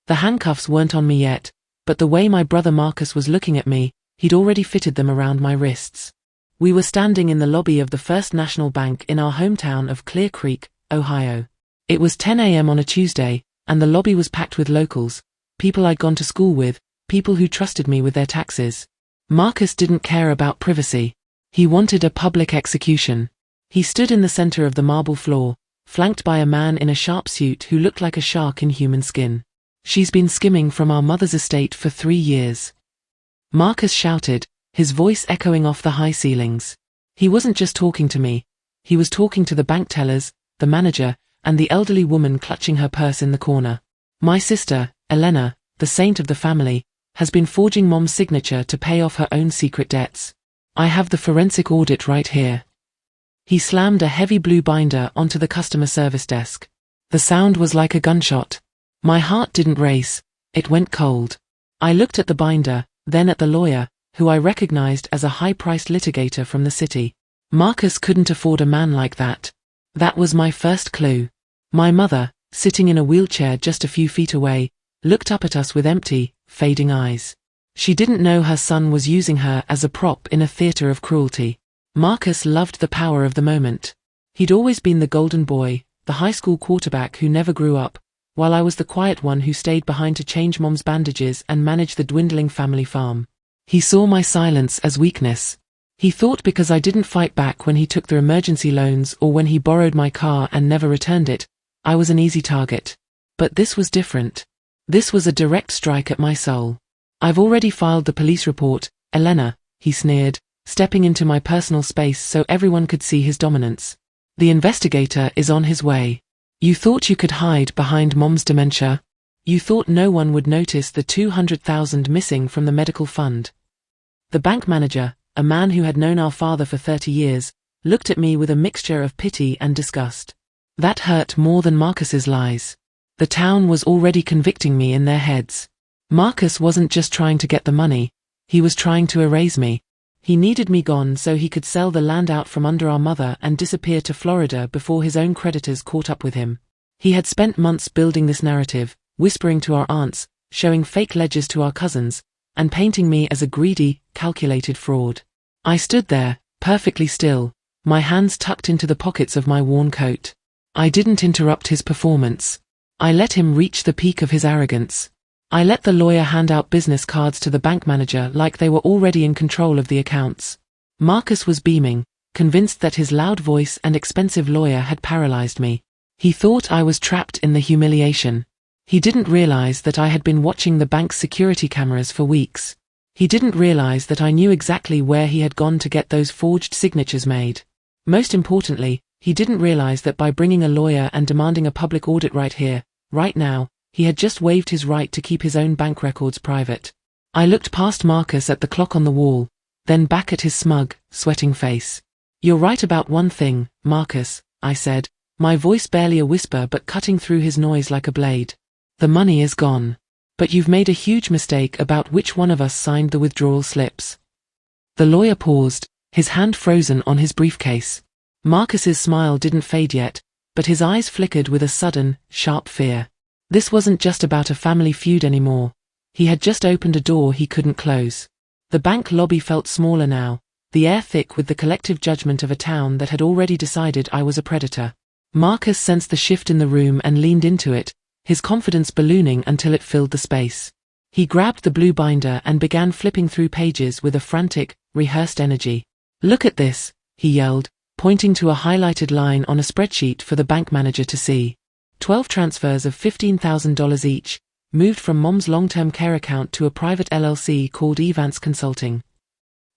The handcuffs weren't on me yet, but the way my brother Marcus was looking at me, he'd already fitted them around my wrists. We were standing in the lobby of the First National Bank in our hometown of Clear Creek, Ohio. It was 10 a.m. on a Tuesday, and the lobby was packed with locals, people I'd gone to school with, people who trusted me with their taxes. Marcus didn't care about privacy. He wanted a public execution. He stood in the center of the marble floor, flanked by a man in a sharp suit who looked like a shark in human skin. "She's been skimming from our mother's estate for 3 years." Marcus shouted, his voice echoing off the high ceilings. He wasn't just talking to me. He was talking to the bank tellers, the manager, and the elderly woman clutching her purse in the corner. "My sister, Elena, the saint of the family, has been forging Mom's signature to pay off her own secret debts. I have the forensic audit right here." He slammed a heavy blue binder onto the customer service desk. The sound was like a gunshot. My heart didn't race, it went cold. I looked at the binder, then at the lawyer, who I recognized as a high-priced litigator from the city. Marcus couldn't afford a man like that. That was my first clue. My mother, sitting in a wheelchair just a few feet away, looked up at us with empty, fading eyes. She didn't know her son was using her as a prop in a theater of cruelty. Marcus loved the power of the moment. He'd always been the golden boy, the high school quarterback who never grew up, while I was the quiet one who stayed behind to change Mom's bandages and manage the dwindling family farm. He saw my silence as weakness. He thought because I didn't fight back when he took the emergency loans or when he borrowed my car and never returned it, I was an easy target. But this was different. This was a direct strike at my soul. "I've already filed the police report, Elena," he sneered, stepping into my personal space so everyone could see his dominance. "The investigator is on his way. You thought you could hide behind Mom's dementia? You thought no one would notice the $200,000 missing from the medical fund?" The bank manager, a man who had known our father for 30 years, looked at me with a mixture of pity and disgust. That hurt more than Marcus's lies. The town was already convicting me in their heads. Marcus wasn't just trying to get the money, he was trying to erase me. He needed me gone so he could sell the land out from under our mother and disappear to Florida before his own creditors caught up with him. He had spent months building this narrative, whispering to our aunts, showing fake ledgers to our cousins, and painting me as a greedy, calculated fraud. I stood there, perfectly still, my hands tucked into the pockets of my worn coat. I didn't interrupt his performance. I let him reach the peak of his arrogance. I let the lawyer hand out business cards to the bank manager like they were already in control of the accounts. Marcus was beaming, convinced that his loud voice and expensive lawyer had paralyzed me. He thought I was trapped in the humiliation. He didn't realize that I had been watching the bank's security cameras for weeks. He didn't realize that I knew exactly where he had gone to get those forged signatures made. Most importantly, he didn't realize that by bringing a lawyer and demanding a public audit right here, right now, he had just waived his right to keep his own bank records private. I looked past Marcus at the clock on the wall, then back at his smug, sweating face. "You're right about one thing, Marcus," I said, my voice barely a whisper but cutting through his noise like a blade. "The money is gone. But you've made a huge mistake about which one of us signed the withdrawal slips." The lawyer paused, his hand frozen on his briefcase. Marcus's smile didn't fade yet, but his eyes flickered with a sudden, sharp fear. This wasn't just about a family feud anymore. He had just opened a door he couldn't close. The bank lobby felt smaller now, the air thick with the collective judgment of a town that had already decided I was a predator. Marcus sensed the shift in the room and leaned into it, his confidence ballooning until it filled the space. He grabbed the blue binder and began flipping through pages with a frantic, rehearsed energy. "Look at this," he yelled, pointing to a highlighted line on a spreadsheet for the bank manager to see. 12 transfers of $15,000 each, moved from Mom's long-term care account to a private LLC called Evance Consulting.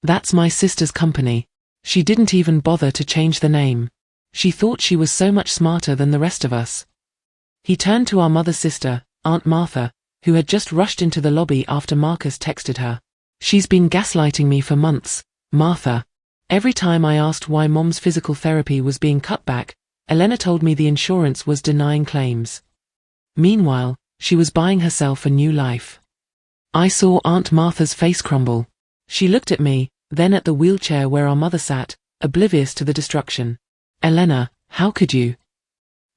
That's my sister's company. She didn't even bother to change the name. She thought she was so much smarter than the rest of us. He turned to our mother's sister, Aunt Martha, who had just rushed into the lobby after Marcus texted her. "She's been gaslighting me for months, Martha. Every time I asked why Mom's physical therapy was being cut back, Elena told me the insurance was denying claims. Meanwhile, she was buying herself a new life." I saw Aunt Martha's face crumble. She looked at me, then at the wheelchair where our mother sat, oblivious to the destruction. "Elena, how could you?"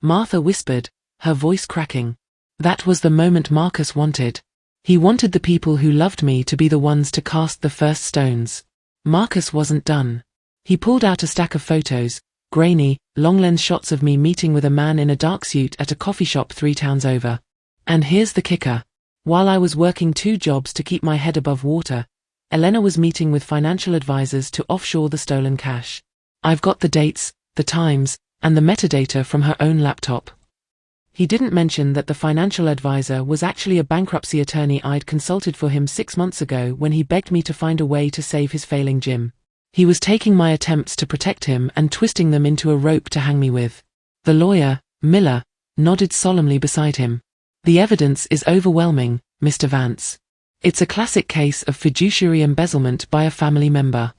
Martha whispered, her voice cracking. That was the moment Marcus wanted. He wanted the people who loved me to be the ones to cast the first stones. Marcus wasn't done. He pulled out a stack of photos, grainy, long-lens shots of me meeting with a man in a dark suit at a coffee shop 3 towns over. And here's the kicker. While I was working 2 jobs to keep my head above water, Elena was meeting with financial advisors to offshore the stolen cash. I've got the dates, the times, and the metadata from her own laptop. He didn't mention that the financial advisor was actually a bankruptcy attorney I'd consulted for him 6 months ago when he begged me to find a way to save his failing gym. He was taking my attempts to protect him and twisting them into a rope to hang me with. The lawyer, Miller, nodded solemnly beside him. The evidence is overwhelming, Mr. Vance. It's a classic case of fiduciary embezzlement by a family member.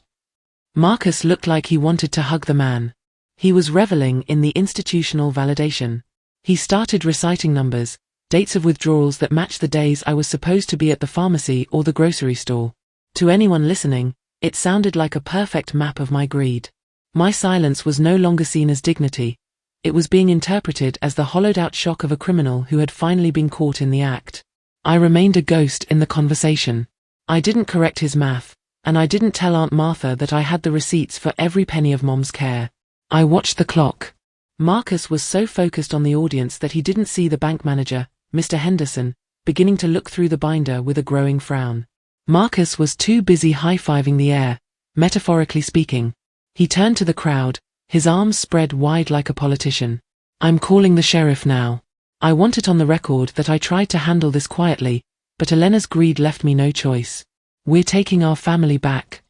Marcus looked like he wanted to hug the man. He was reveling in the institutional validation. He started reciting numbers, dates of withdrawals that matched the days I was supposed to be at the pharmacy or the grocery store. To anyone listening, it sounded like a perfect map of my greed. My silence was no longer seen as dignity. It was being interpreted as the hollowed-out shock of a criminal who had finally been caught in the act. I remained a ghost in the conversation. I didn't correct his math, and I didn't tell Aunt Martha that I had the receipts for every penny of Mom's care. I watched the clock. Marcus was so focused on the audience that he didn't see the bank manager, Mr. Henderson, beginning to look through the binder with a growing frown. Marcus was too busy high-fiving the air, metaphorically speaking. He turned to the crowd, his arms spread wide like a politician. I'm calling the sheriff now. I want it on the record that I tried to handle this quietly, but Elena's greed left me no choice. We're taking our family back.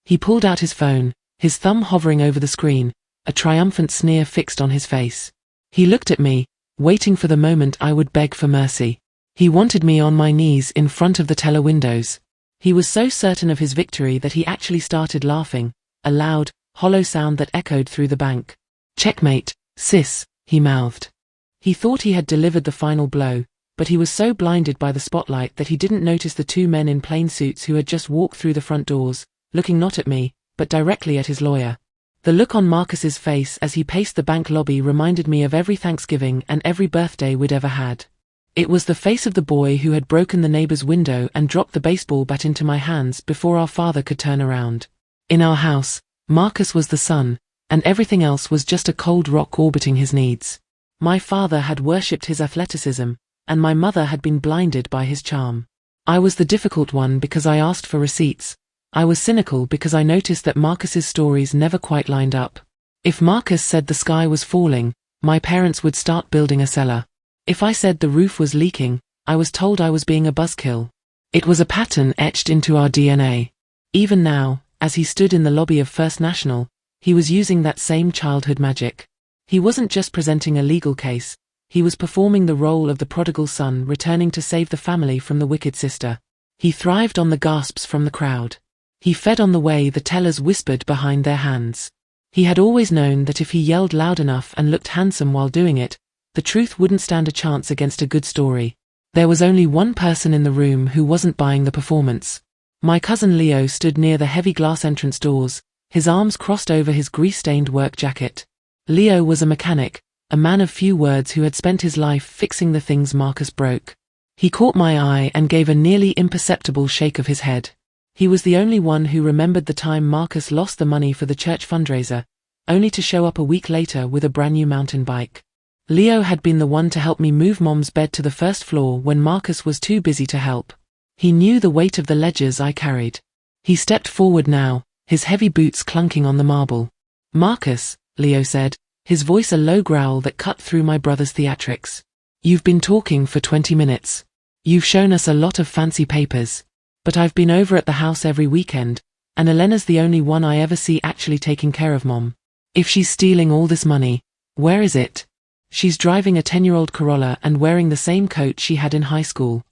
He pulled out his phone, his thumb hovering over the screen, a triumphant sneer fixed on his face. He looked at me, waiting for the moment I would beg for mercy. He wanted me on my knees in front of the teller windows. He was so certain of his victory that he actually started laughing, a loud, hollow sound that echoed through the bank. Checkmate, sis, he mouthed. He thought he had delivered the final blow, but he was so blinded by the spotlight that he didn't notice the 2 men in plain suits who had just walked through the front doors, looking not at me, but directly at his lawyer. The look on Marcus's face as he paced the bank lobby reminded me of every Thanksgiving and every birthday we'd ever had. It was the face of the boy who had broken the neighbor's window and dropped the baseball bat into my hands before our father could turn around. In our house, Marcus was the sun, and everything else was just a cold rock orbiting his needs. My father had worshipped his athleticism, and my mother had been blinded by his charm. I was the difficult one because I asked for receipts. I was cynical because I noticed that Marcus's stories never quite lined up. If Marcus said the sky was falling, my parents would start building a cellar. If I said the roof was leaking, I was told I was being a buzzkill. It was a pattern etched into our DNA. Even now, as he stood in the lobby of First National, he was using that same childhood magic. He wasn't just presenting a legal case, he was performing the role of the prodigal son returning to save the family from the wicked sister. He thrived on the gasps from the crowd. He fed on the way the tellers whispered behind their hands. He had always known that if he yelled loud enough and looked handsome while doing it, the truth wouldn't stand a chance against a good story. There was only one person in the room who wasn't buying the performance. My cousin Leo stood near the heavy glass entrance doors, his arms crossed over his grease-stained work jacket. Leo was a mechanic, a man of few words who had spent his life fixing the things Marcus broke. He caught my eye and gave a nearly imperceptible shake of his head. He was the only one who remembered the time Marcus lost the money for the church fundraiser, only to show up a week later with a brand new mountain bike. Leo had been the one to help me move Mom's bed to the first floor when Marcus was too busy to help. He knew the weight of the ledgers I carried. He stepped forward now, his heavy boots clunking on the marble. Marcus, Leo said, his voice a low growl that cut through my brother's theatrics. You've been talking for 20 minutes. You've shown us a lot of fancy papers. But I've been over at the house every weekend, and Elena's the only one I ever see actually taking care of Mom. If she's stealing all this money, where is it? She's driving a 10-year-old Corolla and wearing the same coat she had in high school.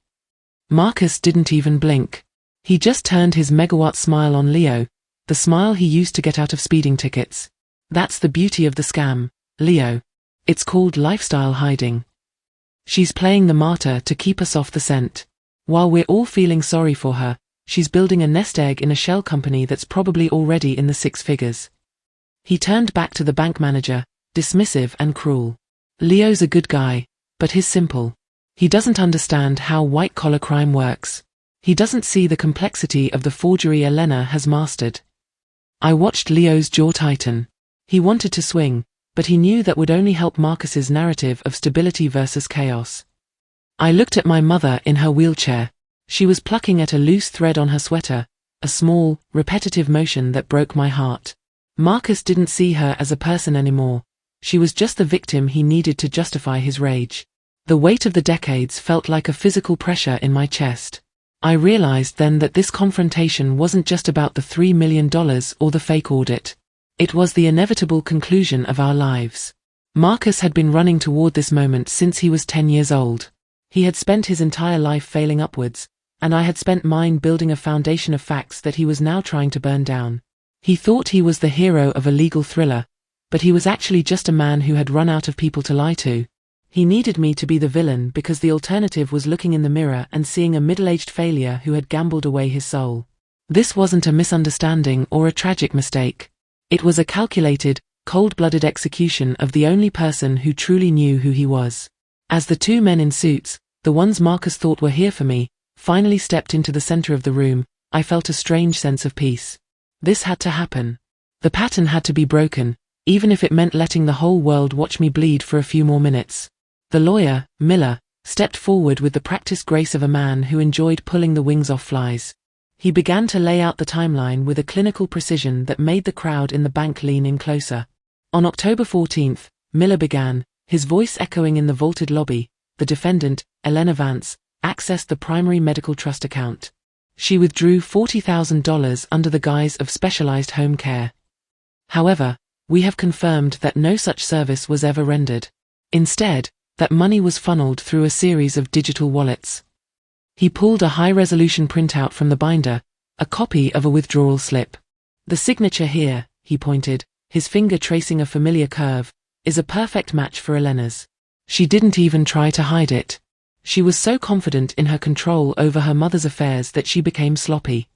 Marcus didn't even blink. He just turned his megawatt smile on Leo, the smile he used to get out of speeding tickets. That's the beauty of the scam, Leo. It's called lifestyle hiding. She's playing the martyr to keep us off the scent. While we're all feeling sorry for her, she's building a nest egg in a shell company that's probably already in the 6 figures. He turned back to the bank manager, dismissive and cruel. Leo's a good guy, but he's simple. He doesn't understand how white-collar crime works. He doesn't see the complexity of the forgery Elena has mastered. I watched Leo's jaw tighten. He wanted to swing, but he knew that would only help Marcus's narrative of stability versus chaos. I looked at my mother in her wheelchair. She was plucking at a loose thread on her sweater, a small, repetitive motion that broke my heart. Marcus didn't see her as a person anymore. She was just the victim he needed to justify his rage. The weight of the decades felt like a physical pressure in my chest. I realized then that this confrontation wasn't just about the $3 million or the fake audit. It was the inevitable conclusion of our lives. Marcus had been running toward this moment since he was 10 years old. He had spent his entire life failing upwards, and I had spent mine building a foundation of facts that he was now trying to burn down. He thought he was the hero of a legal thriller, but he was actually just a man who had run out of people to lie to. He needed me to be the villain because the alternative was looking in the mirror and seeing a middle-aged failure who had gambled away his soul. This wasn't a misunderstanding or a tragic mistake. It was a calculated, cold-blooded execution of the only person who truly knew who he was. As the two men in suits, the ones Marcus thought were here for me, finally stepped into the center of the room, I felt a strange sense of peace. This had to happen. The pattern had to be broken, even if it meant letting the whole world watch me bleed for a few more minutes. The lawyer, Miller, stepped forward with the practiced grace of a man who enjoyed pulling the wings off flies. He began to lay out the timeline with a clinical precision that made the crowd in the bank lean in closer. On October 14th, Miller began, his voice echoing in the vaulted lobby. The defendant, Elena Vance, accessed the primary medical trust account. She withdrew $40,000 under the guise of specialized home care. However, we have confirmed that no such service was ever rendered. Instead, that money was funneled through a series of digital wallets. He pulled a high-resolution printout from the binder, a copy of a withdrawal slip. The signature here, he pointed, his finger tracing a familiar curve, is a perfect match for Elena's. She didn't even try to hide it. She was so confident in her control over her mother's affairs that she became sloppy.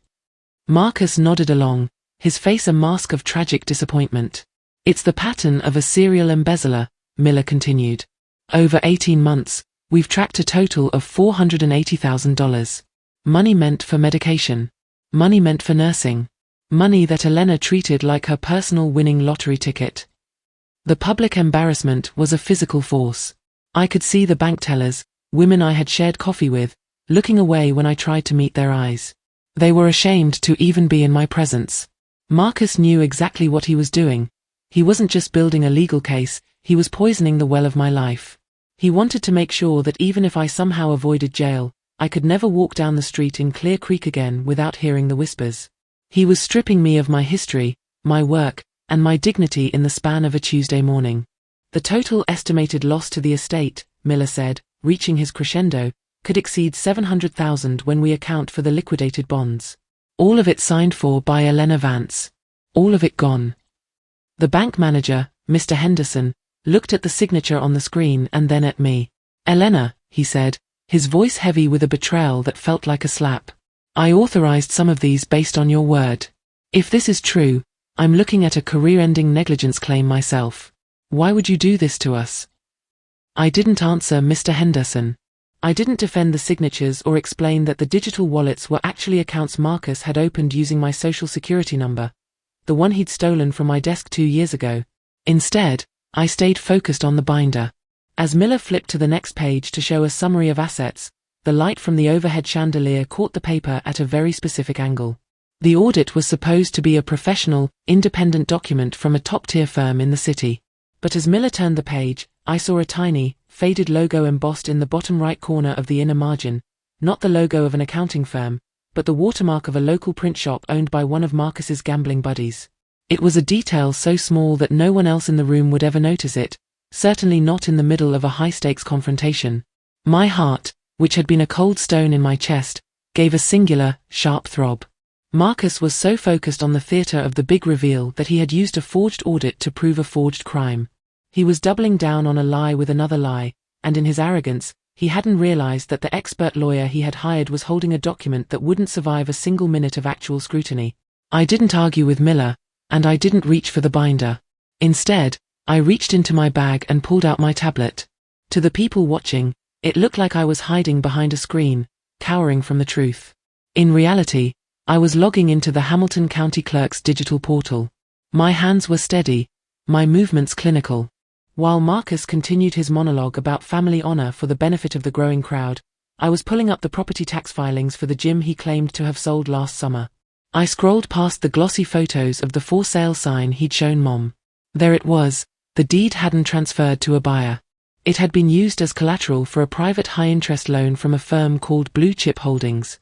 Marcus nodded along, his face a mask of tragic disappointment. It's the pattern of a serial embezzler, Miller continued. Over 18 months, we've tracked a total of $480,000. Money meant for medication. Money meant for nursing. Money that Elena treated like her personal winning lottery ticket. The public embarrassment was a physical force. I could see the bank tellers, women I had shared coffee with, looking away when I tried to meet their eyes. They were ashamed to even be in my presence. Marcus knew exactly what he was doing. He wasn't just building a legal case, he was poisoning the well of my life. He wanted to make sure that even if I somehow avoided jail, I could never walk down the street in Clear Creek again without hearing the whispers. He was stripping me of my history, my work, and my dignity in the span of a Tuesday morning. The total estimated loss to the estate, Miller said, reaching his crescendo, could exceed $700,000 when we account for the liquidated bonds. All of it signed for by Elena Vance. All of it gone. The bank manager, Mr. Henderson, looked at the signature on the screen and then at me. Elena, he said, his voice heavy with a betrayal that felt like a slap. I authorized some of these based on your word. If this is true, I'm looking at a career-ending negligence claim myself. Why would you do this to us? I didn't answer Mr. Henderson. I didn't defend the signatures or explain that the digital wallets were actually accounts Marcus had opened using my social security number, the one he'd stolen from my desk 2 years ago. Instead, I stayed focused on the binder. As Miller flipped to the next page to show a summary of assets, the light from the overhead chandelier caught the paper at a very specific angle. The audit was supposed to be a professional, independent document from a top-tier firm in the city. But as Miller turned the page, I saw a tiny, faded logo embossed in the bottom right corner of the inner margin, not the logo of an accounting firm, but the watermark of a local print shop owned by one of Marcus's gambling buddies. It was a detail so small that no one else in the room would ever notice it, certainly not in the middle of a high-stakes confrontation. My heart, which had been a cold stone in my chest, gave a singular, sharp throb. Marcus was so focused on the theater of the big reveal that he had used a forged audit to prove a forged crime. He was doubling down on a lie with another lie, and in his arrogance, he hadn't realized that the expert lawyer he had hired was holding a document that wouldn't survive a single minute of actual scrutiny. I didn't argue with Miller, and I didn't reach for the binder. Instead, I reached into my bag and pulled out my tablet. To the people watching, It looked like I was hiding behind a screen, cowering from the truth. In reality, I was logging into the Hamilton County Clerk's digital portal. My hands were steady, my movements clinical. While Marcus continued his monologue about family honor for the benefit of the growing crowd, I was pulling up the property tax filings for the gym he claimed to have sold last summer. I scrolled past the glossy photos of the for sale sign he'd shown Mom. There it was, the deed hadn't transferred to a buyer. It had been used as collateral for a private high-interest loan from a firm called Blue Chip Holdings.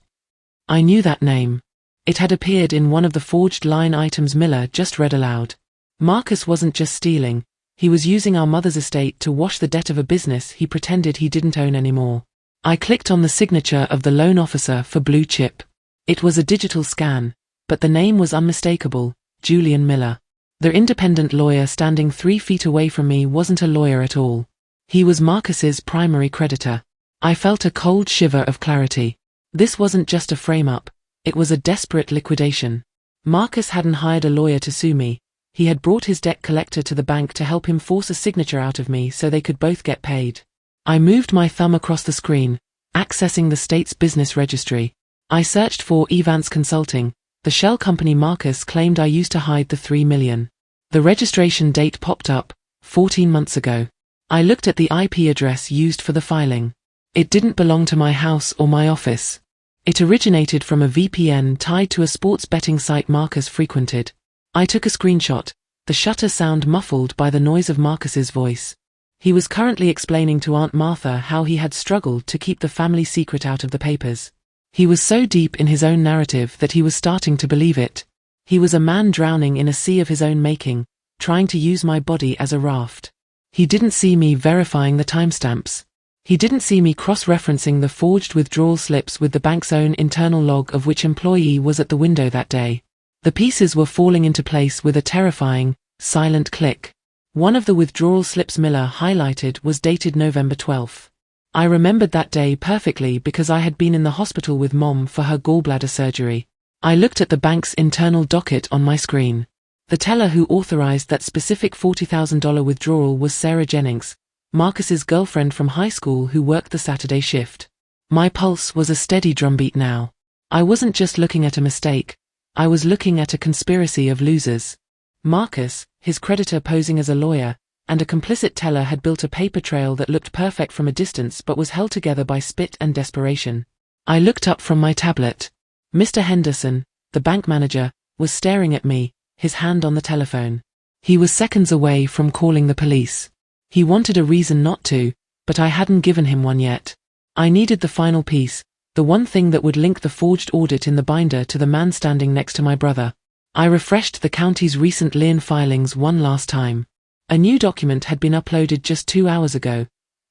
I knew that name. It had appeared in one of the forged line items Miller just read aloud. Marcus wasn't just stealing, he was using our mother's estate to wash the debt of a business he pretended he didn't own anymore. I clicked on the signature of the loan officer for Blue Chip. It was a digital scan, but the name was unmistakable, Julian Miller. The independent lawyer standing 3 feet away from me wasn't a lawyer at all. He was Marcus's primary creditor. I felt a cold shiver of clarity. This wasn't just a frame-up, it was a desperate liquidation. Marcus hadn't hired a lawyer to sue me, he had brought his debt collector to the bank to help him force a signature out of me so they could both get paid. I moved my thumb across the screen, accessing the state's business registry. I searched for Evans Consulting, the shell company Marcus claimed I used to hide the $3 million. The registration date popped up, 14 months ago. I looked at the IP address used for the filing. It didn't belong to my house or my office. It originated from a VPN tied to a sports betting site Marcus frequented. I took a screenshot, the shutter sound muffled by the noise of Marcus's voice. He was currently explaining to Aunt Martha how he had struggled to keep the family secret out of the papers. He was so deep in his own narrative that he was starting to believe it. He was a man drowning in a sea of his own making, trying to use my body as a raft. He didn't see me verifying the timestamps. He didn't see me cross-referencing the forged withdrawal slips with the bank's own internal log of which employee was at the window that day. The pieces were falling into place with a terrifying, silent click. One of the withdrawal slips Miller highlighted was dated November 12th. I remembered that day perfectly because I had been in the hospital with Mom for her gallbladder surgery. I looked at the bank's internal docket on my screen. The teller who authorized that specific $40,000 withdrawal was Sarah Jennings, Marcus's girlfriend from high school who worked the Saturday shift. My pulse was a steady drumbeat now. I wasn't just looking at a mistake, I was looking at a conspiracy of losers. Marcus, his creditor posing as a lawyer, and a complicit teller had built a paper trail that looked perfect from a distance but was held together by spit and desperation. I looked up from my tablet. Mr. Henderson, the bank manager, was staring at me, his hand on the telephone. He was seconds away from calling the police. He wanted a reason not to, but I hadn't given him one yet. I needed the final piece, the one thing that would link the forged audit in the binder to the man standing next to my brother. I refreshed the county's recent lien filings one last time. A new document had been uploaded just 2 hours ago,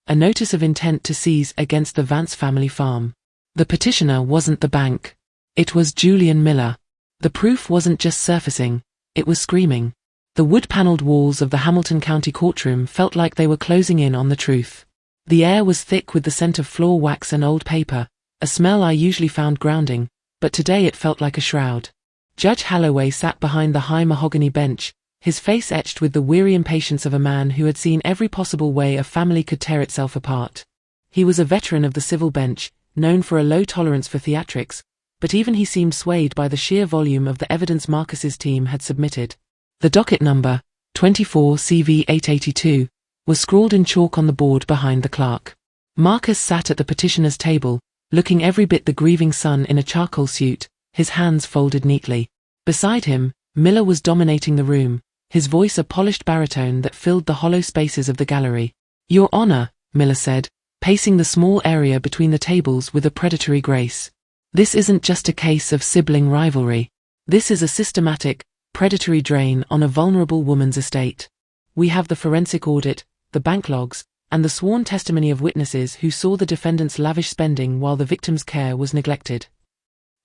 a notice of intent to seize against the Vance family farm. The petitioner wasn't the bank. It was Julian Miller. The proof wasn't just surfacing, it was screaming. The wood-paneled walls of the Hamilton County courtroom felt like they were closing in on the truth. The air was thick with the scent of floor wax and old paper, a smell I usually found grounding, but today it felt like a shroud. Judge Halloway sat behind the high mahogany bench, his face etched with the weary impatience of a man who had seen every possible way a family could tear itself apart. He was a veteran of the civil bench, known for a low tolerance for theatrics, but even he seemed swayed by the sheer volume of the evidence Marcus's team had submitted. The docket number, 24 CV 882, was scrawled in chalk on the board behind the clerk. Marcus sat at the petitioner's table, looking every bit the grieving son in a charcoal suit, his hands folded neatly. Beside him, Miller was dominating the room, his voice a polished baritone that filled the hollow spaces of the gallery. "Your Honor," Miller said, pacing the small area between the tables with a predatory grace. "This isn't just a case of sibling rivalry. This is a systematic, predatory drain on a vulnerable woman's estate. We have the forensic audit, the bank logs, and the sworn testimony of witnesses who saw the defendant's lavish spending while the victim's care was neglected."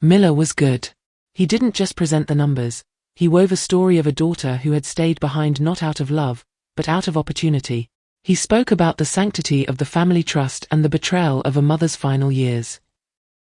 Miller was good. He didn't just present the numbers, he wove a story of a daughter who had stayed behind not out of love, but out of opportunity. He spoke about the sanctity of the family trust and the betrayal of a mother's final years.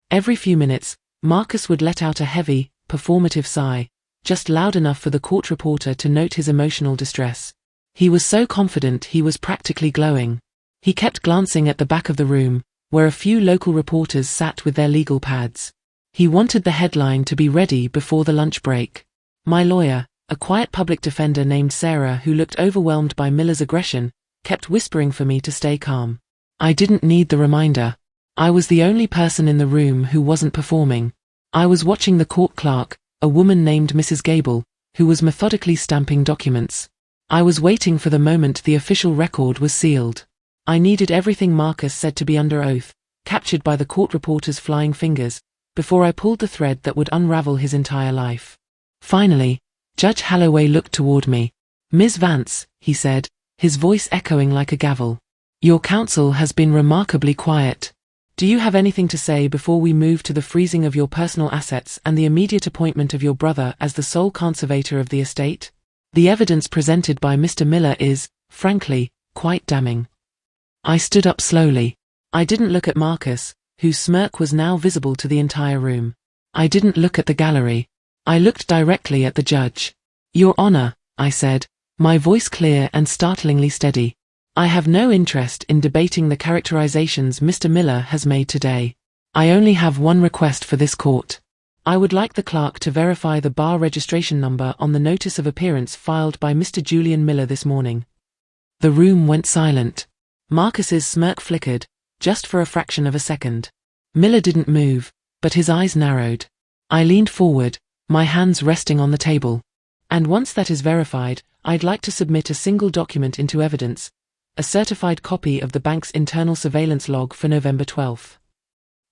Every few minutes, Marcus would let out a heavy, performative sigh, just loud enough for the court reporter to note his emotional distress. He was so confident he was practically glowing. He kept glancing at the back of the room, where a few local reporters sat with their legal pads. He wanted the headline to be ready before the lunch break. My lawyer, a quiet public defender named Sarah who looked overwhelmed by Miller's aggression, kept whispering for me to stay calm. I didn't need the reminder. I was the only person in the room who wasn't performing. I was watching the court clerk, a woman named Mrs. Gable, who was methodically stamping documents. I was waiting for the moment the official record was sealed. I needed everything Marcus said to be under oath, captured by the court reporter's flying fingers, before I pulled the thread that would unravel his entire life. Finally, Judge Holloway looked toward me. "Ms. Vance," he said, his voice echoing like a gavel. "Your counsel has been remarkably quiet. Do you have anything to say before we move to the freezing of your personal assets and the immediate appointment of your brother as the sole conservator of the estate? The evidence presented by Mr. Miller is, frankly, quite damning." I stood up slowly. I didn't look at Marcus, whose smirk was now visible to the entire room. I didn't look at the gallery. I looked directly at the judge. "Your Honor," I said, my voice clear and startlingly steady. "I have no interest in debating the characterizations Mr. Miller has made today. I only have one request for this court. I would like the clerk to verify the bar registration number on the notice of appearance filed by Mr. Julian Miller this morning." The room went silent. Marcus's smirk flickered, just for a fraction of a second. Miller didn't move, but his eyes narrowed. I leaned forward, my hands resting on the table. "And once that is verified, I'd like to submit a single document into evidence, a certified copy of the bank's internal surveillance log for November 12th.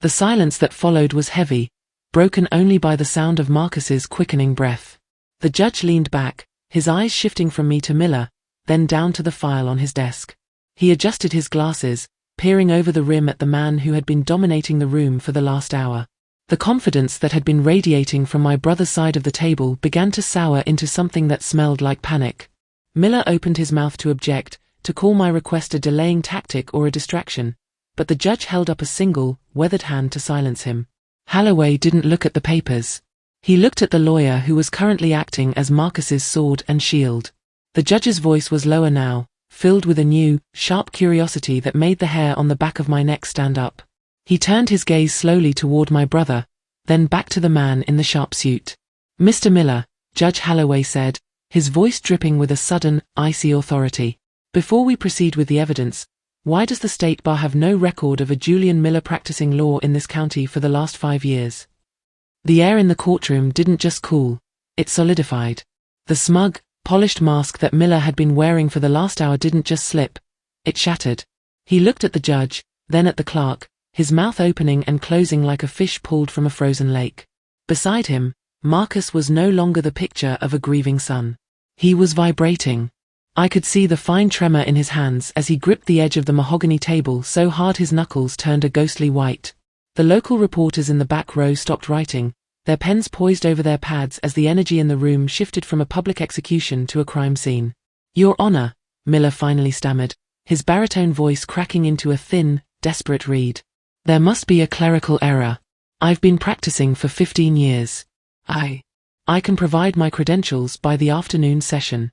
The silence that followed was heavy, broken only by the sound of Marcus's quickening breath. The judge leaned back, his eyes shifting from me to Miller, then down to the file on his desk. He adjusted his glasses, peering over the rim at the man who had been dominating the room for the last hour. The confidence that had been radiating from my brother's side of the table began to sour into something that smelled like panic. Miller opened his mouth to object, to call my request a delaying tactic or a distraction, but the judge held up a single, weathered hand to silence him. Holloway didn't look at the papers. He looked at the lawyer who was currently acting as Marcus's sword and shield. The judge's voice was lower now, filled with a new, sharp curiosity that made the hair on the back of my neck stand up. He turned his gaze slowly toward my brother, then back to the man in the sharp suit. "Mr. Miller," Judge Holloway said, his voice dripping with a sudden, icy authority. "Before we proceed with the evidence, why does the State Bar have no record of a Julian Miller practicing law in this county for the last 5 years?" The air in the courtroom didn't just cool, it solidified. The smug, polished mask that Miller had been wearing for the last hour didn't just slip, it shattered. He looked at the judge, then at the clerk, his mouth opening and closing like a fish pulled from a frozen lake. Beside him, Marcus was no longer the picture of a grieving son. He was vibrating. I could see the fine tremor in his hands as he gripped the edge of the mahogany table so hard his knuckles turned a ghostly white. The local reporters in the back row stopped writing, their pens poised over their pads as the energy in the room shifted from a public execution to a crime scene. "Your Honor," Miller finally stammered, his baritone voice cracking into a thin, desperate reed. "There must be a clerical error. I've been practicing for 15 years. I can provide my credentials by the afternoon session."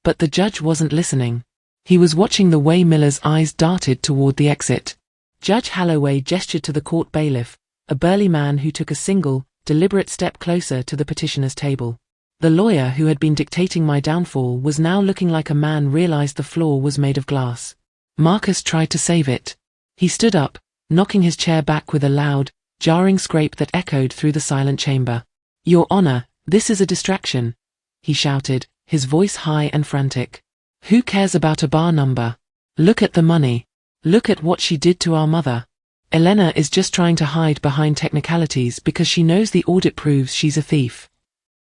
But the judge wasn't listening. He was watching the way Miller's eyes darted toward the exit. Judge Holloway gestured to the court bailiff, a burly man who took a single, deliberate step closer to the petitioner's table. The lawyer who had been dictating my downfall was now looking like a man realized the floor was made of glass. Marcus tried to save it. He stood up, knocking his chair back with a loud, jarring scrape that echoed through the silent chamber. "Your Honor, this is a distraction," he shouted, his voice high and frantic. "Who cares about a bar number? Look at the money. Look at what she did to our mother. Elena is just trying to hide behind technicalities because she knows the audit proves she's a thief."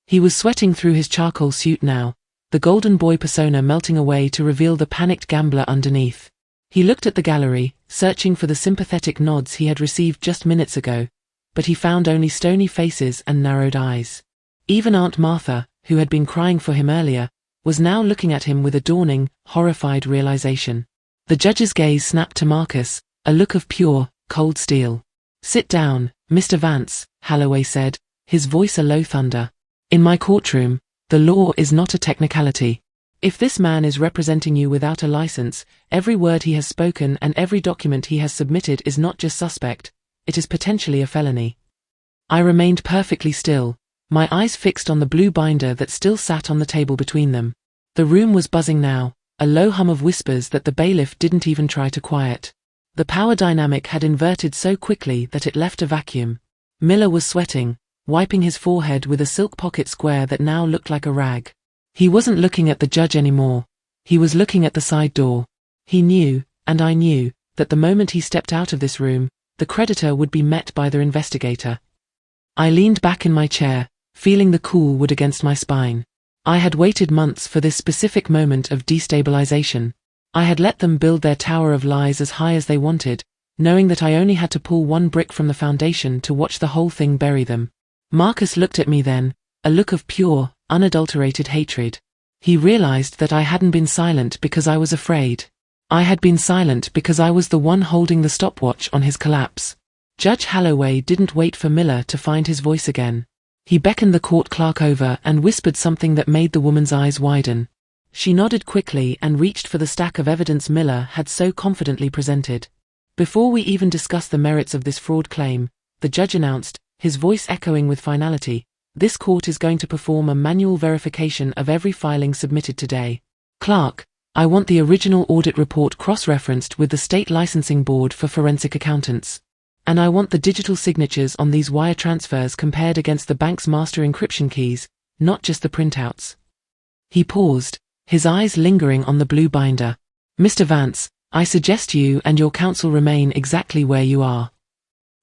He was sweating through his charcoal suit now, the golden boy persona melting away to reveal the panicked gambler underneath. He looked at the gallery, searching for the sympathetic nods he had received just minutes ago, but he found only stony faces and narrowed eyes. Even Aunt Martha, who had been crying for him earlier, was now looking at him with a dawning, horrified realization. The judge's gaze snapped to Marcus, a look of pure, cold steel. "Sit down, Mr. Vance," Holloway said, his voice a low thunder. "In my courtroom, the law is not a technicality. If this man is representing you without a license, every word he has spoken and every document he has submitted is not just suspect, it is potentially a felony. I remained perfectly still, my eyes fixed on the blue binder that still sat on the table between them. The room was buzzing now, a low hum of whispers that the bailiff didn't even try to quiet. The power dynamic had inverted so quickly that it left a vacuum. Miller was sweating, wiping his forehead with a silk pocket square that now looked like a rag. He wasn't looking at the judge anymore. He was looking at the side door. He knew, and I knew, that the moment he stepped out of this room, the creditor would be met by their investigator. I leaned back in my chair, feeling the cool wood against my spine. I had waited months for this specific moment of destabilization. I had let them build their tower of lies as high as they wanted, knowing that I only had to pull one brick from the foundation to watch the whole thing bury them. Marcus looked at me then, a look of pure, unadulterated hatred. He realized that I hadn't been silent because I was afraid. I had been silent because I was the one holding the stopwatch on his collapse. Judge Holloway didn't wait for Miller to find his voice again. He beckoned the court clerk over and whispered something that made the woman's eyes widen. She nodded quickly and reached for the stack of evidence Miller had so confidently presented. Before we even discussed the merits of this fraud claim, the judge announced, his voice echoing with finality, "This court is going to perform a manual verification of every filing submitted today. Clerk, I want the original audit report cross-referenced with the State Licensing Board for Forensic Accountants. And I want the digital signatures on these wire transfers compared against the bank's master encryption keys, not just the printouts." He paused, his eyes lingering on the blue binder. "Mr. Vance, I suggest you and your counsel remain exactly where you are."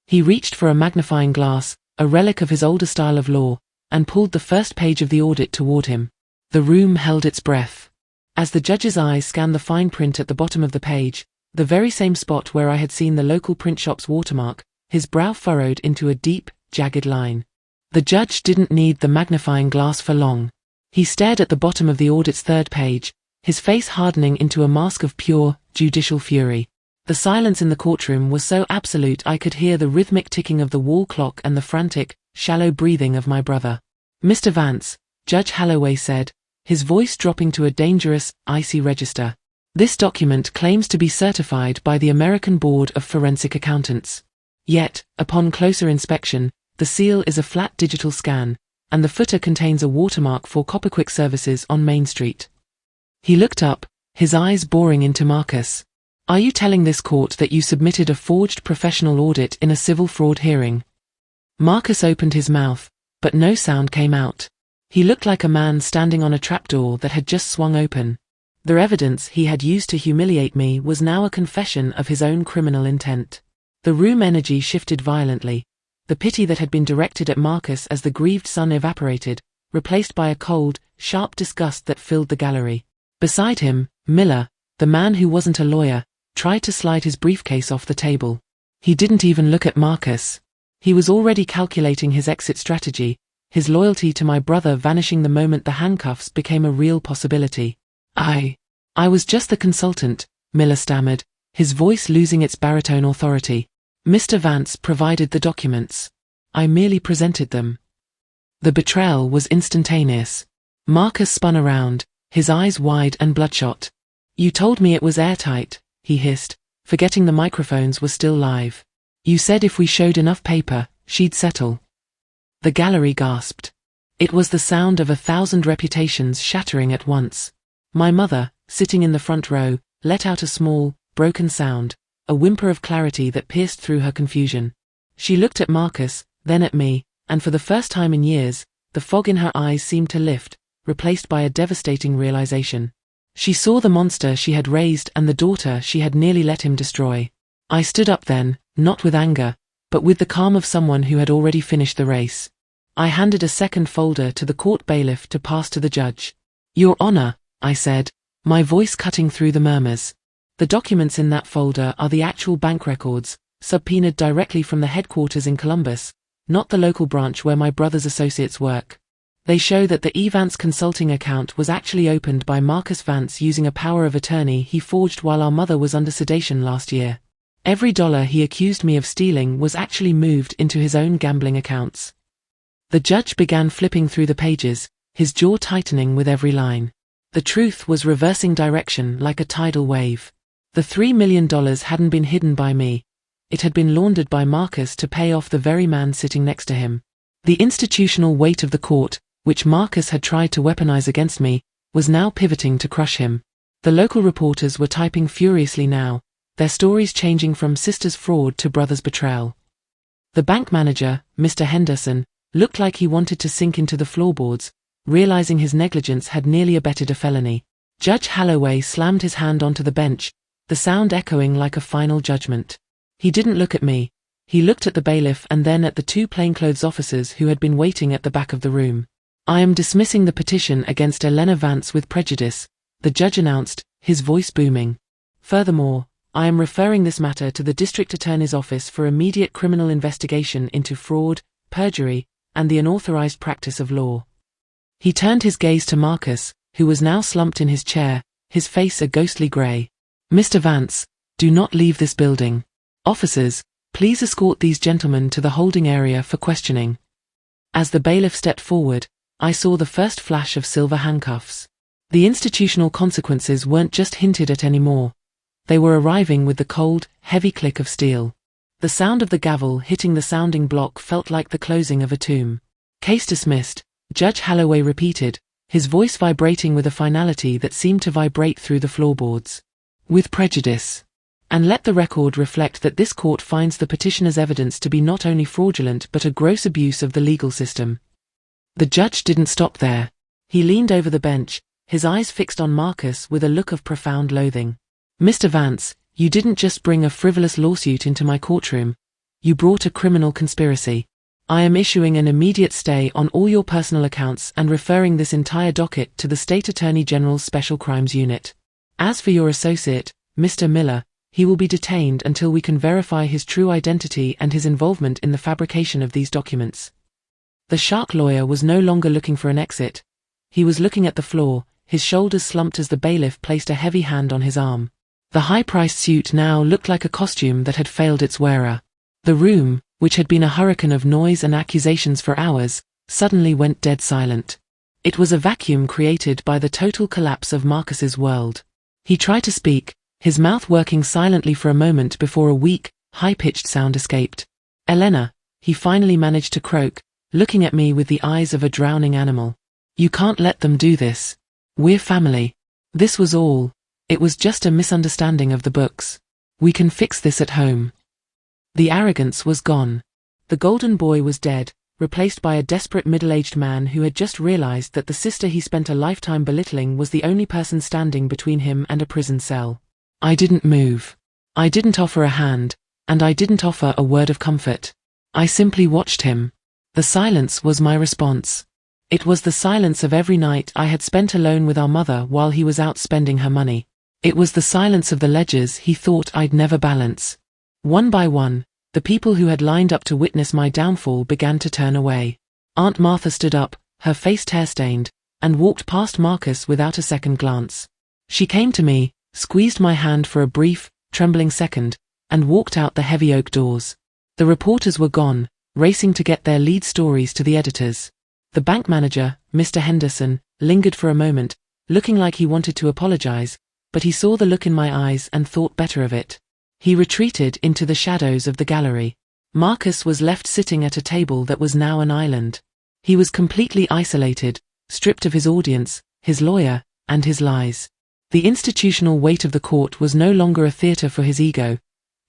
He reached for a magnifying glass, a relic of his older style of law, and pulled the first page of the audit toward him. The room held its breath. As the judge's eyes scanned the fine print at the bottom of the page, the very same spot where I had seen the local print shop's watermark, his brow furrowed into a deep, jagged line. The judge didn't need the magnifying glass for long. He stared at the bottom of the audit's third page, his face hardening into a mask of pure, judicial fury. The silence in the courtroom was so absolute I could hear the rhythmic ticking of the wall clock and the frantic, shallow breathing of my brother. "Mr. Vance," Judge Holloway said, his voice dropping to a dangerous, icy register. "This document claims to be certified by the American Board of Forensic Accountants. Yet, upon closer inspection, the seal is a flat digital scan, and the footer contains a watermark for Copperquick Services on Main Street." He looked up, his eyes boring into Marcus. "Are you telling this court that you submitted a forged professional audit in a civil fraud hearing?" Marcus opened his mouth, but no sound came out. He looked like a man standing on a trapdoor that had just swung open. The evidence he had used to humiliate me was now a confession of his own criminal intent. The room energy shifted violently. The pity that had been directed at Marcus as the grieved son evaporated, replaced by a cold, sharp disgust that filled the gallery. Beside him, Miller, the man who wasn't a lawyer, tried to slide his briefcase off the table. He didn't even look at Marcus. He was already calculating his exit strategy, his loyalty to my brother vanishing the moment the handcuffs became a real possibility. I was just the consultant," Miller stammered, his voice losing its baritone authority. "Mr. Vance provided the documents. I merely presented them." The betrayal was instantaneous. Marcus spun around, his eyes wide and bloodshot. "You told me it was airtight," he hissed, forgetting the microphones were still live. "You said if we showed enough paper, she'd settle." The gallery gasped. It was the sound of 1,000 reputations shattering at once. My mother, sitting in the front row, let out a small, broken sound, a whimper of clarity that pierced through her confusion. She looked at Marcus, then at me, and for the first time in years, the fog in her eyes seemed to lift, replaced by a devastating realization. She saw the monster she had raised and the daughter she had nearly let him destroy. I stood up then, not with anger, but with the calm of someone who had already finished the race. I handed a second folder to the court bailiff to pass to the judge. "Your Honor," I said, my voice cutting through the murmurs. "The documents in that folder are the actual bank records, subpoenaed directly from the headquarters in Columbus, not the local branch where my brother's associates work. They show that the E. Vance consulting account was actually opened by Marcus Vance using a power of attorney he forged while our mother was under sedation last year. Every dollar he accused me of stealing was actually moved into his own gambling accounts." The judge began flipping through the pages, his jaw tightening with every line. The truth was reversing direction like a tidal wave. The $3 million hadn't been hidden by me. It had been laundered by Marcus to pay off the very man sitting next to him. The institutional weight of the court, which Marcus had tried to weaponize against me, was now pivoting to crush him. The local reporters were typing furiously now, their stories changing from sister's fraud to brother's betrayal. The bank manager, Mr. Henderson, looked like he wanted to sink into the floorboards, realizing his negligence had nearly abetted a felony. Judge Holloway slammed his hand onto the bench, the sound echoing like a final judgment. He didn't look at me. He looked at the bailiff and then at the two plainclothes officers who had been waiting at the back of the room. "I am dismissing the petition against Elena Vance with prejudice," the judge announced, his voice booming. "Furthermore, I am referring this matter to the district attorney's office for immediate criminal investigation into fraud, perjury, and the unauthorized practice of law." He turned his gaze to Marcus, who was now slumped in his chair, his face a ghostly gray. "Mr. Vance, do not leave this building. Officers, please escort these gentlemen to the holding area for questioning." As the bailiff stepped forward, I saw the first flash of silver handcuffs. The institutional consequences weren't just hinted at anymore. They were arriving with the cold, heavy click of steel. The sound of the gavel hitting the sounding block felt like the closing of a tomb. "Case dismissed," Judge Holloway repeated, his voice vibrating with a finality that seemed to vibrate through the floorboards. "With prejudice. And let the record reflect that this court finds the petitioner's evidence to be not only fraudulent but a gross abuse of the legal system." The judge didn't stop there. He leaned over the bench, his eyes fixed on Marcus with a look of profound loathing. "Mr. Vance, you didn't just bring a frivolous lawsuit into my courtroom. You brought a criminal conspiracy. I am issuing an immediate stay on all your personal accounts and referring this entire docket to the State Attorney General's Special Crimes Unit. As for your associate, Mr. Miller, he will be detained until we can verify his true identity and his involvement in the fabrication of these documents." The shark lawyer was no longer looking for an exit. He was looking at the floor, his shoulders slumped as the bailiff placed a heavy hand on his arm. The high-priced suit now looked like a costume that had failed its wearer. The room, which had been a hurricane of noise and accusations for hours, suddenly went dead silent. It was a vacuum created by the total collapse of Marcus's world. He tried to speak, his mouth working silently for a moment before a weak, high-pitched sound escaped. "Elena," he finally managed to croak, looking at me with the eyes of a drowning animal. "You can't let them do this. We're family." This was all. It was just a misunderstanding of the books. "We can fix this at home." The arrogance was gone. The golden boy was dead, replaced by a desperate middle-aged man who had just realized that the sister he spent a lifetime belittling was the only person standing between him and a prison cell. I didn't move. I didn't offer a hand, and I didn't offer a word of comfort. I simply watched him. The silence was my response. It was the silence of every night I had spent alone with our mother while he was out spending her money. It was the silence of the ledgers he thought I'd never balance. One by one, the people who had lined up to witness my downfall began to turn away. Aunt Martha stood up, her face tear-stained, and walked past Marcus without a second glance. She came to me, squeezed my hand for a brief, trembling second, and walked out the heavy oak doors. The reporters were gone, racing to get their lead stories to the editors. The bank manager, Mr. Henderson, lingered for a moment, looking like he wanted to apologize, but he saw the look in my eyes and thought better of it. He retreated into the shadows of the gallery. Marcus was left sitting at a table that was now an island. He was completely isolated, stripped of his audience, his lawyer, and his lies. The institutional weight of the court was no longer a theater for his ego.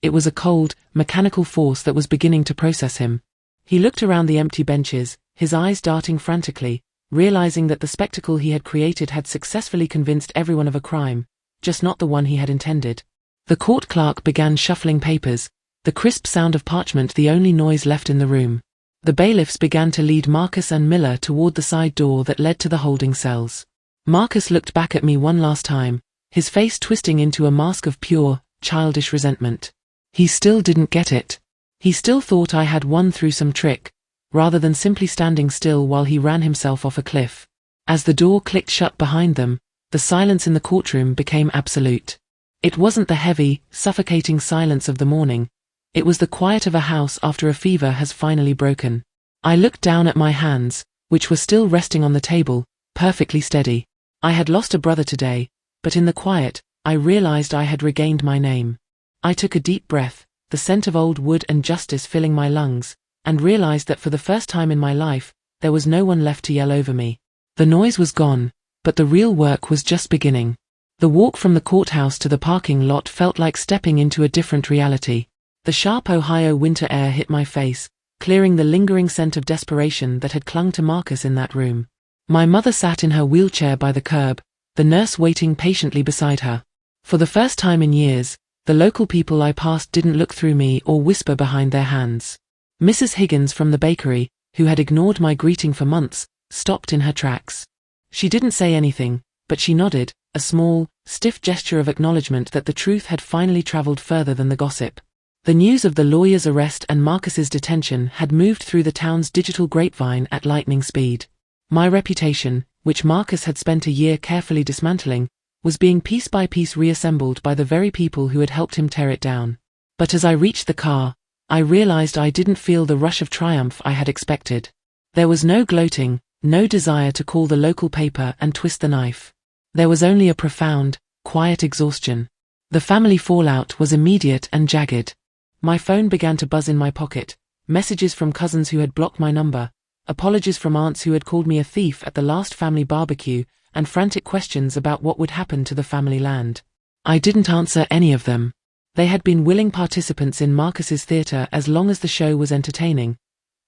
It was a cold, mechanical force that was beginning to process him. He looked around the empty benches, his eyes darting frantically, realizing that the spectacle he had created had successfully convinced everyone of a crime, just not the one he had intended. The court clerk began shuffling papers, the crisp sound of parchment the only noise left in the room. The bailiffs began to lead Marcus and Miller toward the side door that led to the holding cells. Marcus looked back at me one last time, his face twisting into a mask of pure, childish resentment. He still didn't get it. He still thought I had won through some trick, rather than simply standing still while he ran himself off a cliff. As the door clicked shut behind them, the silence in the courtroom became absolute. It wasn't the heavy, suffocating silence of the morning. It was the quiet of a house after a fever has finally broken. I looked down at my hands, which were still resting on the table, perfectly steady. I had lost a brother today, but in the quiet, I realized I had regained my name. I took a deep breath, the scent of old wood and justice filling my lungs, and realized that for the first time in my life, there was no one left to yell over me. The noise was gone, but the real work was just beginning. The walk from the courthouse to the parking lot felt like stepping into a different reality. The sharp Ohio winter air hit my face, clearing the lingering scent of desperation that had clung to Marcus in that room. My mother sat in her wheelchair by the curb, the nurse waiting patiently beside her. For the first time in years, the local people I passed didn't look through me or whisper behind their hands. Mrs. Higgins from the bakery, who had ignored my greeting for months, stopped in her tracks. She didn't say anything, but she nodded, a small, stiff gesture of acknowledgement that the truth had finally traveled further than the gossip. The news of the lawyer's arrest and Marcus's detention had moved through the town's digital grapevine at lightning speed. My reputation, which Marcus had spent a year carefully dismantling, was being piece by piece reassembled by the very people who had helped him tear it down. But as I reached the car, I realized I didn't feel the rush of triumph I had expected. There was no gloating, no desire to call the local paper and twist the knife. There was only a profound, quiet exhaustion. The family fallout was immediate and jagged. My phone began to buzz in my pocket, messages from cousins who had blocked my number, apologies from aunts who had called me a thief at the last family barbecue, and frantic questions about what would happen to the family land. I didn't answer any of them. They had been willing participants in Marcus's theater as long as the show was entertaining.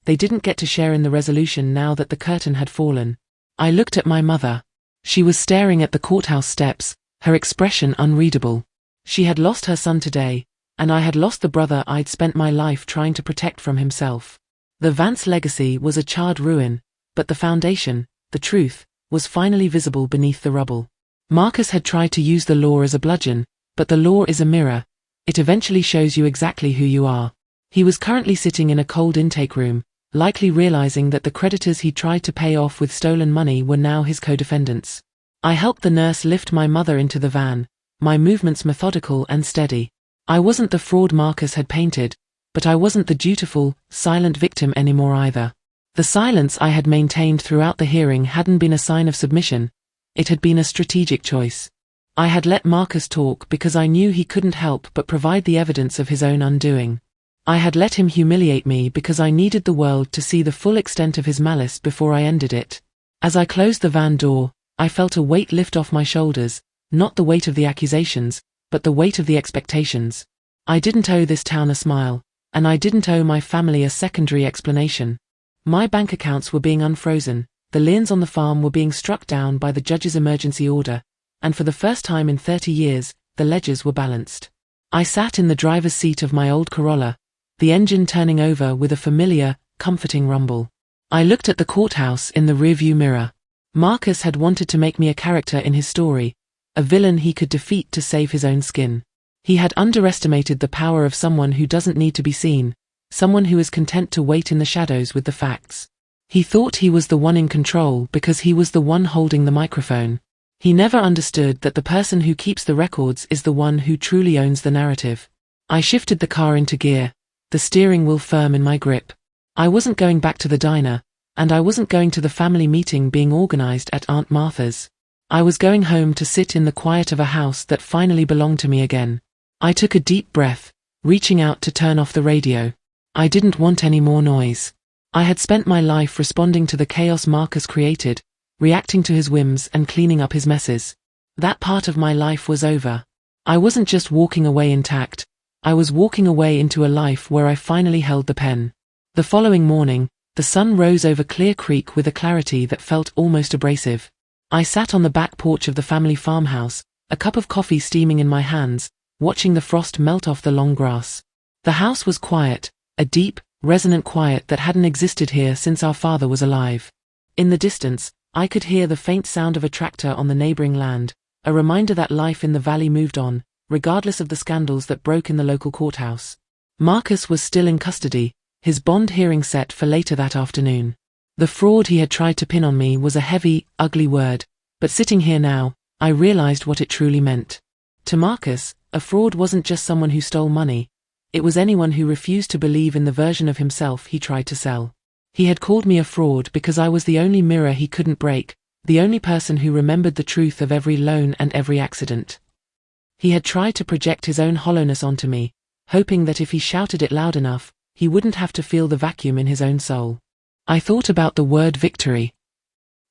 They didn't get to share in the resolution now that the curtain had fallen. I looked at my mother. She was staring at the courthouse steps, her expression unreadable. She had lost her son today, and I had lost the brother I'd spent my life trying to protect from himself. The Vance legacy was a charred ruin, but the foundation, the truth, was finally visible beneath the rubble. Marcus had tried to use the law as a bludgeon, but the law is a mirror. It eventually shows you exactly who you are. He was currently sitting in a cold intake room, likely realizing that the creditors he tried to pay off with stolen money were now his co-defendants. I helped the nurse lift my mother into the van, my movements methodical and steady. I wasn't the fraud Marcus had painted, but I wasn't the dutiful, silent victim anymore either. The silence I had maintained throughout the hearing hadn't been a sign of submission, it had been a strategic choice. I had let Marcus talk because I knew he couldn't help but provide the evidence of his own undoing. I had let him humiliate me because I needed the world to see the full extent of his malice before I ended it. As I closed the van door, I felt a weight lift off my shoulders, not the weight of the accusations, but the weight of the expectations. I didn't owe this town a smile, and I didn't owe my family a secondary explanation. My bank accounts were being unfrozen, the liens on the farm were being struck down by the judge's emergency order, and for the first time in 30 years, the ledgers were balanced. I sat in the driver's seat of my old Corolla, the engine turning over with a familiar, comforting rumble. I looked at the courthouse in the rearview mirror. Marcus had wanted to make me a character in his story, a villain he could defeat to save his own skin. He had underestimated the power of someone who doesn't need to be seen, someone who is content to wait in the shadows with the facts. He thought he was the one in control because he was the one holding the microphone. He never understood that the person who keeps the records is the one who truly owns the narrative. I shifted the car into gear, the steering wheel firm in my grip. I wasn't going back to the diner, and I wasn't going to the family meeting being organized at Aunt Martha's. I was going home to sit in the quiet of a house that finally belonged to me again. I took a deep breath, reaching out to turn off the radio. I didn't want any more noise. I had spent my life responding to the chaos Marcus created, reacting to his whims and cleaning up his messes. That part of my life was over. I wasn't just walking away intact, I was walking away into a life where I finally held the pen. The following morning, the sun rose over Clear Creek with a clarity that felt almost abrasive. I sat on the back porch of the family farmhouse, a cup of coffee steaming in my hands, watching the frost melt off the long grass. The house was quiet, a deep, resonant quiet that hadn't existed here since our father was alive. In the distance, I could hear the faint sound of a tractor on the neighboring land, a reminder that life in the valley moved on, regardless of the scandals that broke in the local courthouse. Marcus was still in custody, his bond hearing set for later that afternoon. The fraud he had tried to pin on me was a heavy, ugly word, but sitting here now, I realized what it truly meant. To Marcus, a fraud wasn't just someone who stole money, it was anyone who refused to believe in the version of himself he tried to sell. He had called me a fraud because I was the only mirror he couldn't break, the only person who remembered the truth of every loan and every accident. He had tried to project his own hollowness onto me, hoping that if he shouted it loud enough, he wouldn't have to feel the vacuum in his own soul. I thought about the word victory.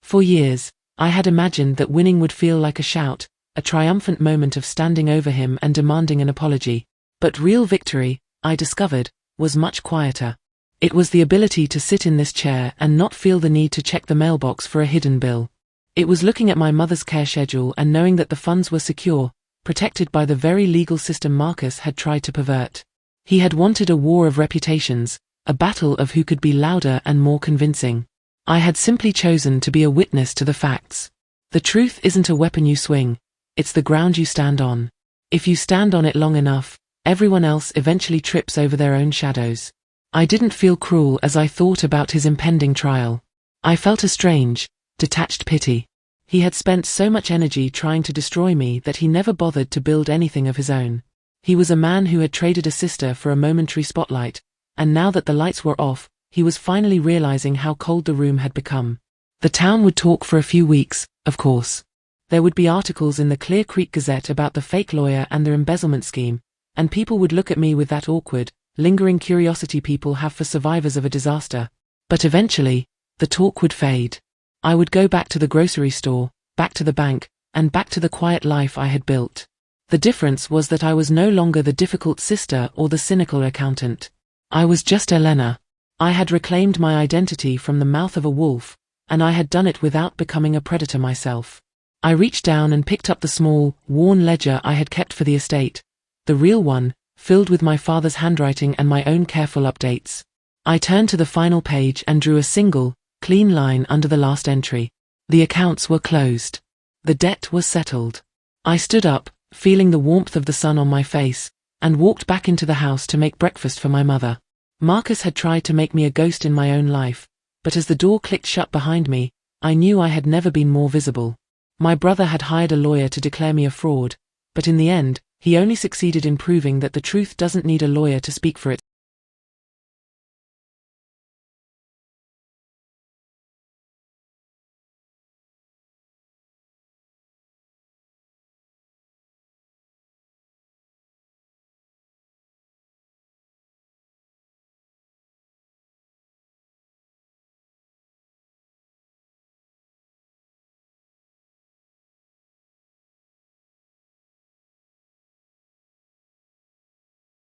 For years, I had imagined that winning would feel like a shout, a triumphant moment of standing over him and demanding an apology. But real victory, I discovered, was much quieter. It was the ability to sit in this chair and not feel the need to check the mailbox for a hidden bill. It was looking at my mother's care schedule and knowing that the funds were secure, protected by the very legal system Marcus had tried to pervert. He had wanted a war of reputations, a battle of who could be louder and more convincing. I had simply chosen to be a witness to the facts. The truth isn't a weapon you swing, it's the ground you stand on. If you stand on it long enough, everyone else eventually trips over their own shadows. I didn't feel cruel as I thought about his impending trial. I felt a strange, detached pity. He had spent so much energy trying to destroy me that he never bothered to build anything of his own. He was a man who had traded a sister for a momentary spotlight, and now that the lights were off, he was finally realizing how cold the room had become. The town would talk for a few weeks, of course. There would be articles in the Clear Creek Gazette about the fake lawyer and their embezzlement scheme, and people would look at me with that awkward, lingering curiosity people have for survivors of a disaster. But eventually, the talk would fade. I would go back to the grocery store, back to the bank, and back to the quiet life I had built. The difference was that I was no longer the difficult sister or the cynical accountant. I was just Elena. I had reclaimed my identity from the mouth of a wolf, and I had done it without becoming a predator myself. I reached down and picked up the small, worn ledger I had kept for the estate, the real one, filled with my father's handwriting and my own careful updates. I turned to the final page and drew a single, clean line under the last entry. The accounts were closed. The debt was settled. I stood up, feeling the warmth of the sun on my face, and walked back into the house to make breakfast for my mother. Marcus had tried to make me a ghost in my own life, but as the door clicked shut behind me, I knew I had never been more visible. My brother had hired a lawyer to declare me a fraud, but in the end, he only succeeded in proving that the truth doesn't need a lawyer to speak for it.